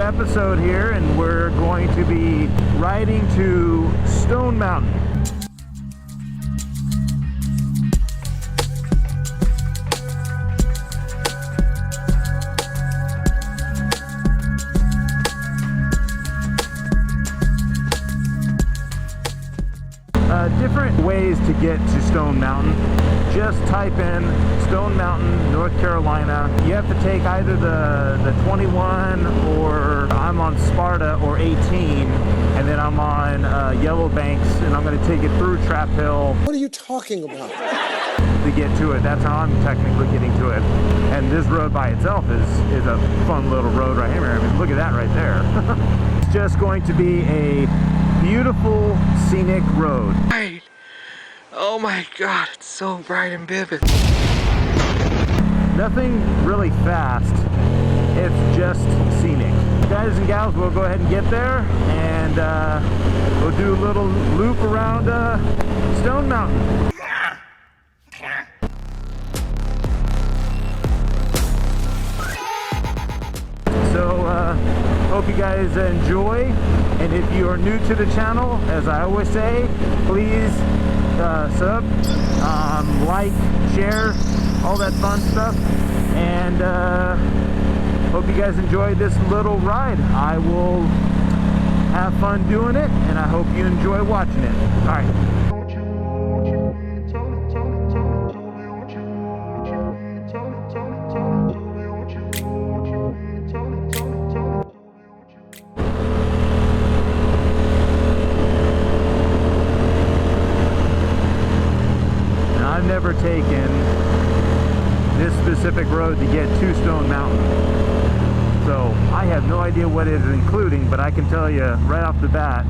episode here, and we're going to be riding to Stone Mountain. Different ways to get to Stone Mountain. Just type in Stone Mountain, North Carolina. You have to take either the 21, or I'm on Sparta, or 18, and then I'm on Yellow Banks, and I'm going to take it through Trap Hill. What are you talking about? To get to it. That's how I'm technically getting to it. And this road by itself is a fun little road right here. I mean, look at that right there. It's just going to be a beautiful scenic road. Right. Oh my god, it's so bright and vivid. Nothing really fast, it's just scenic. Guys and gals, we'll go ahead and get there, and we'll do a little loop around Stone Mountain. So hope you guys enjoy, and if you are new to the channel, as I always say, please sub, like, share, all that fun stuff, and hope you guys enjoy this little ride. I will have fun doing it, and I hope you enjoy watching it. All right. I've never taken this specific road to get to Stone Mountain, so I have no idea what it is including, but I can tell you right off the bat,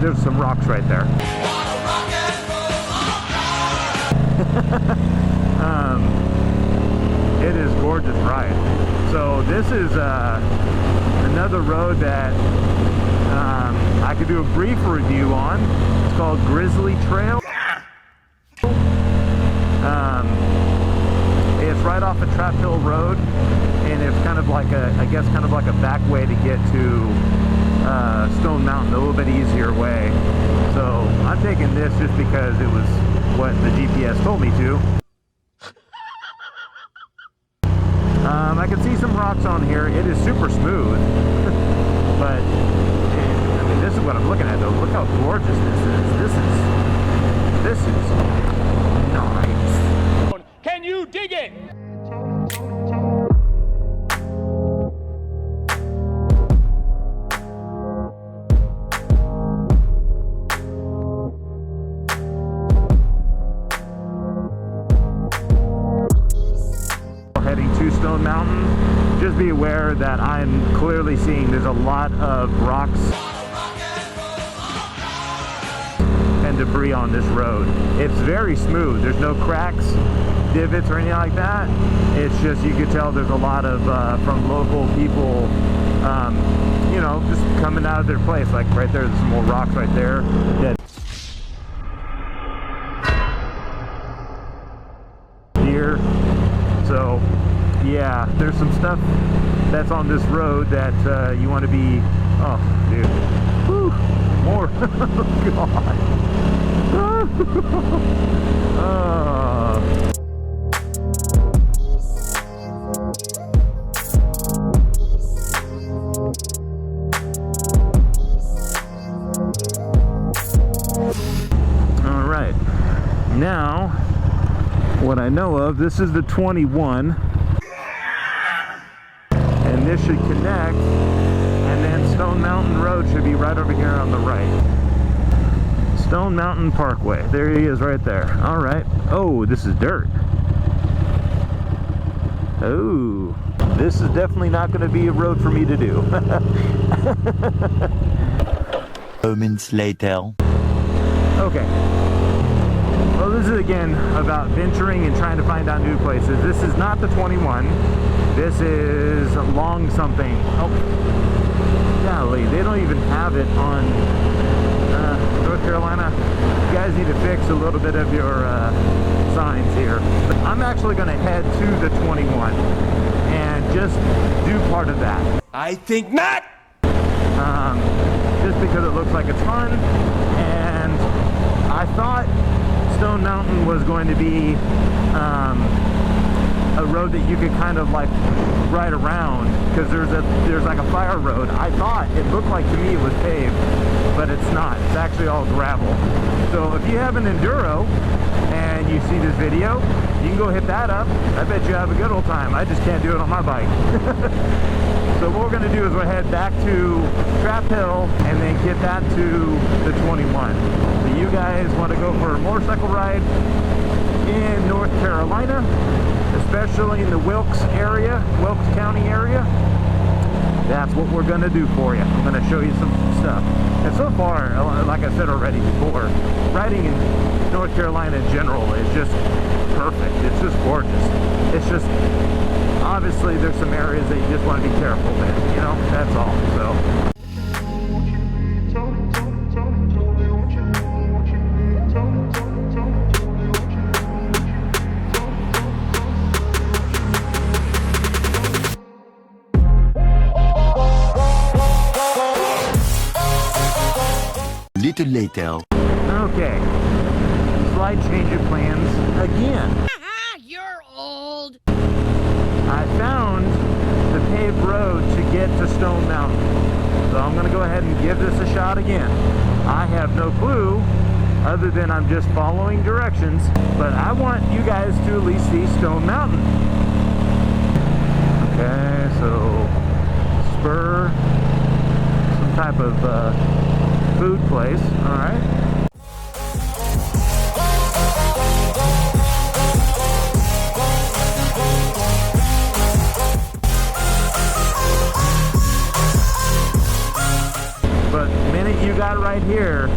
there's some rocks right there. It is gorgeous ride. So this is another road that I could do a brief review on. It's called Grizzly Trail. It's right off a Trap Hill Road, and it's kind of like I guess kind of like a back way to get to Stone Mountain, a little bit easier way. So I'm taking this just because it was what the GPS told me to. I can see some rocks on here. It is super smooth, but I mean, this is what I'm looking at though. Look how gorgeous this is. This is nice. Can you dig it? Heading to Stone Mountain, just be aware that I'm clearly seeing there's a lot of rocks and debris on this road. It's very smooth. There's no cracks, divots, or anything like that. It's just, you can tell there's a lot of from local people, you know, just coming out of their place. Like right there, there's some more rocks right there that here. So yeah, there's some stuff that's on this road that you want to be, oh dude, whew, more. Oh god. All right, now what I know of, this is the 21, and this should connect, and then Stone Mountain Road should be right over here on the right. Stone Mountain Parkway, there he is right there. All right. Oh, this is dirt. Oh, this is definitely not going to be a road for me to do. Moments later. Okay. Well, this is again about venturing and trying to find out new places. This is not the 21. This is long something. Oh, golly, they don't even have it on North Carolina. You guys need to fix a little bit of your signs here. But I'm actually going to head to the 21 and just do part of that. I think not! just because it looks like it's fun. And I thought Stone Mountain was going to be a road that you could kind of like ride around, because there's like a fire road. I thought it looked like, to me, it was paved, but it's not. It's actually all gravel. So if you have an enduro and you see this video, you can go hit that up. I bet you have a good old time. I just can't do it on my bike. So what we're going to do is we'll head back to Trap Hill and then get that to the 21. So you guys want to go for a motorcycle ride in North Carolina, especially in the Wilkes area, Wilkes County area, that's what we're going to do for you. I'm going to show you some stuff. And so far, like I said already before, riding in North Carolina in general is just perfect. It's just gorgeous. It's just, obviously there's some areas that you just want to be careful in, you know, that's all. So Little later. okay, slight change of plans again. You're old. I found the paved road to get to Stone Mountain, so I'm going to go ahead and give this a shot again. I have no clue other than I'm just following directions, but I want you guys to at least see Stone Mountain. Okay, so spur, some type of food place. All right. But the minute you got right here,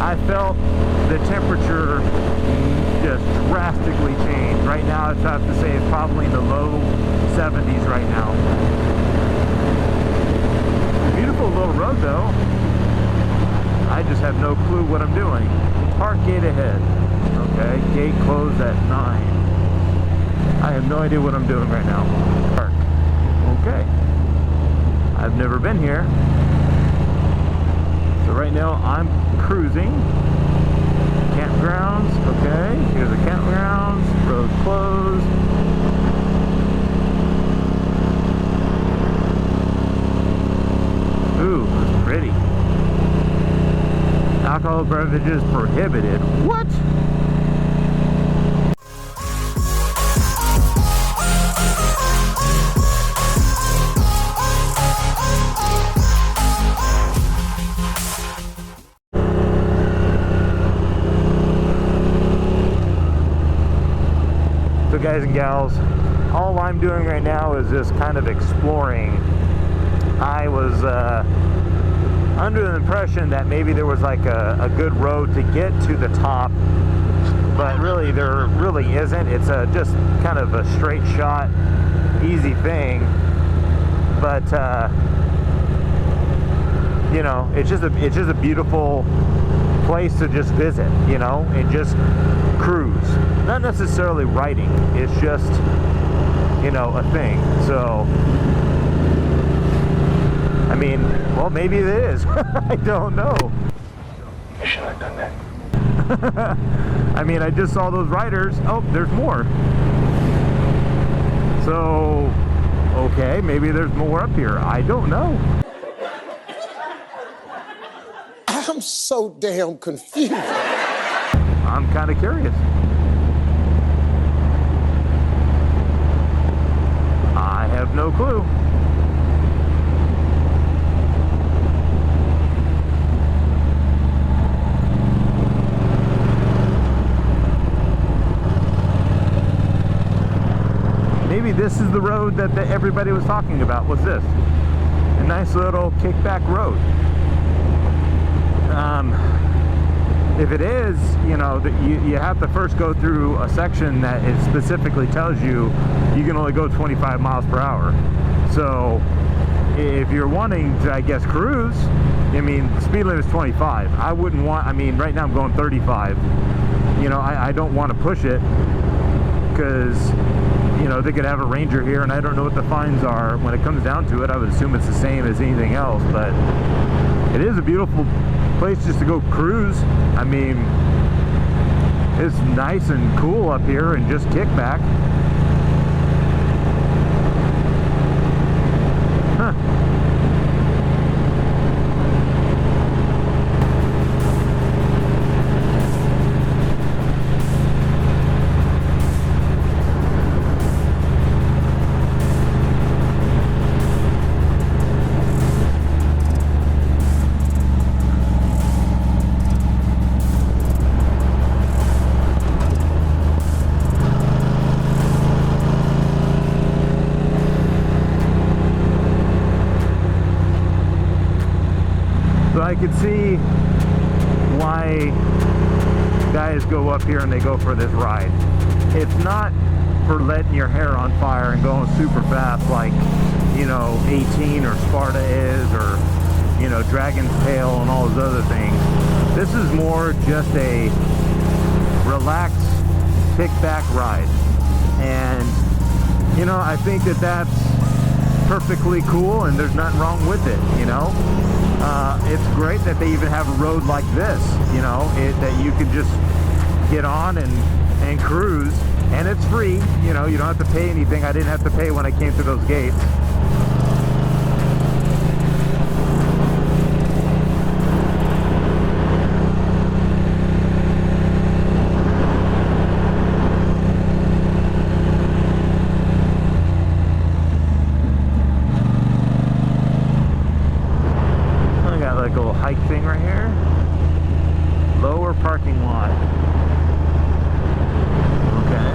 I felt the temperature just drastically change. Right now, I'd have to say it's probably in the low 70s right now. Beautiful little road though. I just have no clue what I'm doing. Park gate ahead. Okay, gate closed at 9. I have no idea what I'm doing right now. Park. Okay. I've never been here. So right now I'm cruising. Campgrounds. Okay, here's the campgrounds. Road closed. Ooh, that's pretty. Alcohol beverages prohibited. What? So guys and gals, all I'm doing right now is just kind of exploring. I was under the impression that maybe there was like a good road to get to the top, but really there really isn't. It's just kind of a straight shot, easy thing. But you know, it's just a beautiful place to just visit, you know, and just cruise. Not necessarily riding. It's just, you know, a thing. So I mean, well, maybe it is. I don't know. You should have done that. I mean, I just saw those riders. Oh, there's more. So, okay, maybe there's more up here. I don't know. I'm so damn confused. I'm kind of curious. I have no clue. Maybe this is the road that everybody was talking about. What's this? A nice little kickback road. If it is, you know, you have to first go through a section that it specifically tells you you can only go 25 miles per hour. So if you're wanting to, I guess, cruise, I mean, the speed limit is 25. I wouldn't want, I mean, right now I'm going 35. You know, I don't want to push it because, you know, they could have a Ranger here, and I don't know what the fines are. When it comes down to it, I would assume it's the same as anything else, but it is a beautiful place just to go cruise. I mean, it's nice and cool up here and just kick back. Huh. I could see why guys go up here and they go for this ride. It's not for letting your hair on fire and going super fast like, you know, 18 or Sparta is, or, you know, Dragon's Tail and all those other things. This is more just a relaxed, kick-back ride. And, you know, I think that that's perfectly cool and there's nothing wrong with it, you know. It's great that they even have a road like this, you know, that you can just get on and cruise, and it's free, you know, you don't have to pay anything. I didn't have to pay when I came through those gates. Hike thing right here. Lower parking lot. Okay.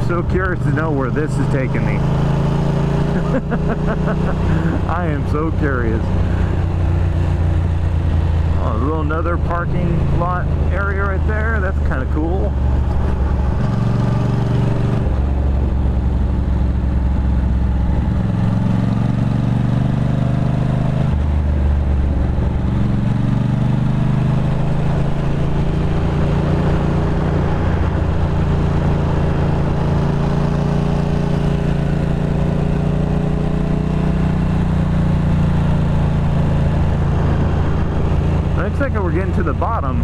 So curious to know where this is taking me. I am so curious. Oh, a little another parking lot area right there. That's kind of cool. We're getting to the bottom.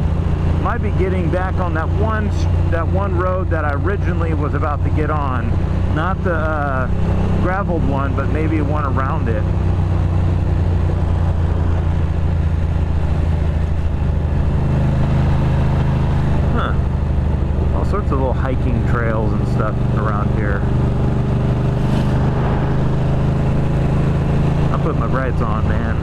Might be getting back on that one road that I originally was about to get on, not the graveled one, but maybe one around it. Huh. All sorts of little hiking trails and stuff around here. I'll put my brights on, man.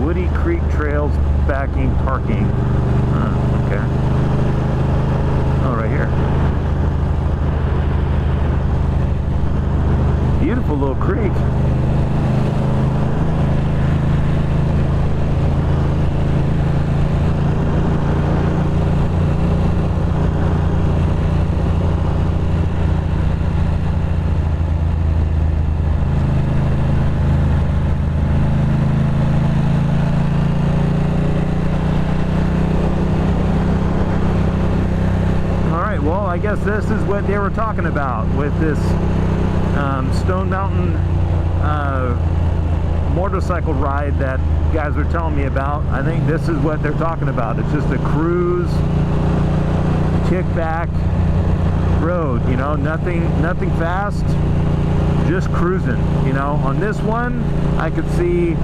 Woody Creek Trails backing parking. Okay. Oh, right here. Beautiful little creek. I guess this is is what they were talking about with this Stone Mountain motorcycle ride that guys were telling me about. I think this is what they're talking about. It's just a cruise, kickback road, you know, nothing fast, just cruising, you know. On this one, I could see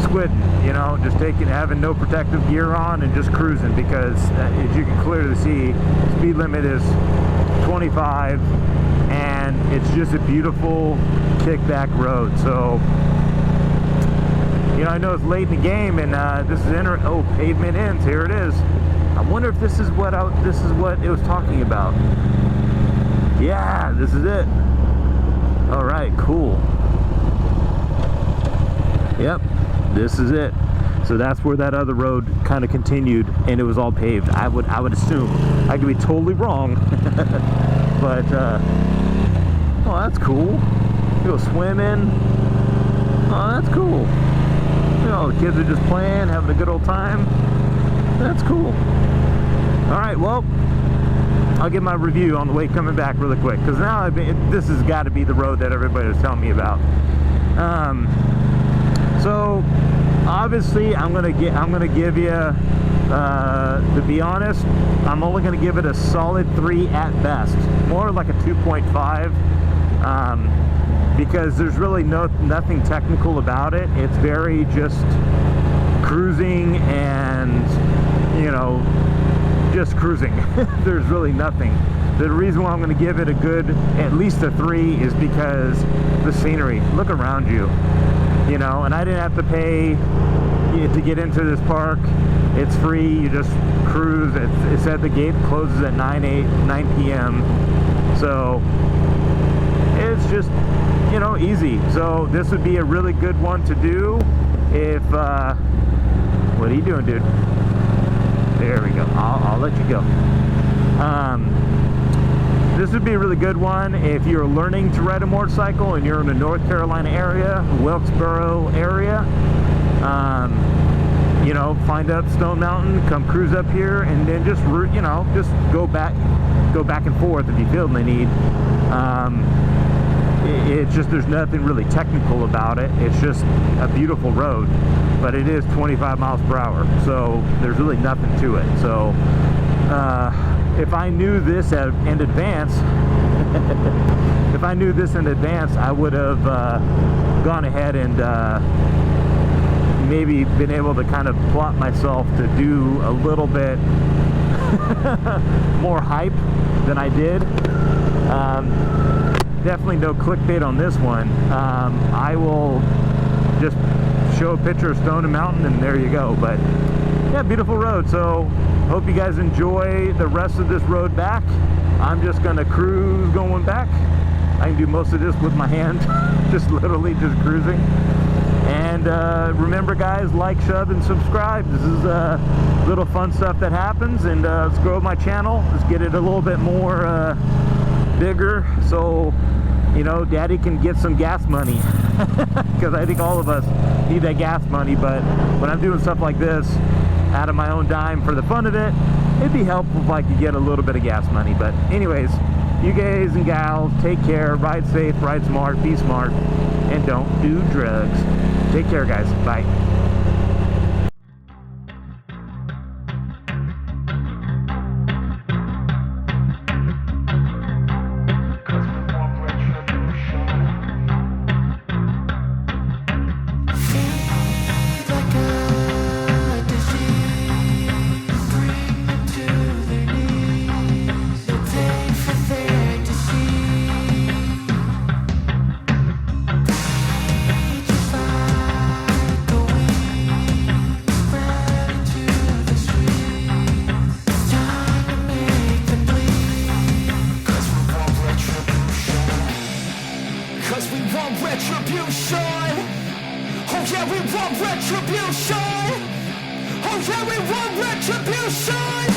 squidding, you know, just having no protective gear on and just cruising, because as you can clearly see, speed limit is 25, and it's just a beautiful kickback road. So, you know, I know it's late in the game, and this is pavement ends. Here it is. I wonder if this is what it was talking about. Yeah, this is it. All right, cool. Yep, this is it. So that's where that other road kind of continued, and it was all paved. I would assume. I could be totally wrong, but oh, that's cool. You go swimming. Oh, that's cool. You know, the kids are just playing, having a good old time. That's cool. All right, well, I'll give my review on the way coming back really quick, because now this has got to be the road that everybody was telling me about. So obviously, I'm gonna give you, to be honest, I'm only gonna give it a solid 3 at best, more like a 2.5, because there's really nothing technical about it. It's very just cruising and, you know, just cruising. There's really nothing. The reason why I'm going to give it at least a 3 is because the scenery. Look around you, you know, and I didn't have to pay to get into this park. It's free. You just cruise. It said the gate closes at 9 p.m. So it's just, you know, easy. So this would be a really good one to do if, what are you doing, dude? There we go. I'll let you go. This would be a really good one if you're learning to ride a motorcycle and you're in the North Carolina area, Wilkesboro area. You know, find up Stone Mountain, come cruise up here, and then just, you know, just go back and forth if you feel the need. It's just, there's nothing really technical about it. It's just a beautiful road, but it is 25 miles per hour, so there's really nothing to it. So if I knew this in advance, I would have gone ahead and maybe been able to kind of plot myself to do a little bit more hype than I did. Definitely no clickbait on this one. I will just show a picture of Stone Mountain, and there you go. But yeah, beautiful road. So hope you guys enjoy the rest of this road back. I'm just gonna cruise going back. I can do most of this with my hand, just literally just cruising. And remember, guys, like, shove, and subscribe. This is little fun stuff that happens, and let's grow my channel. Let's get it a little bit more bigger, so, you know, Daddy can get some gas money, because I think all of us need that gas money. But when I'm doing stuff like this out of my own dime for the fun of it, it'd be helpful if I could get a little bit of gas money. But anyways, you guys and gals, take care, ride safe, ride smart, be smart, and don't do drugs. Take care, guys. Bye. Retribution. Oh yeah, we want retribution. Oh yeah, we want retribution.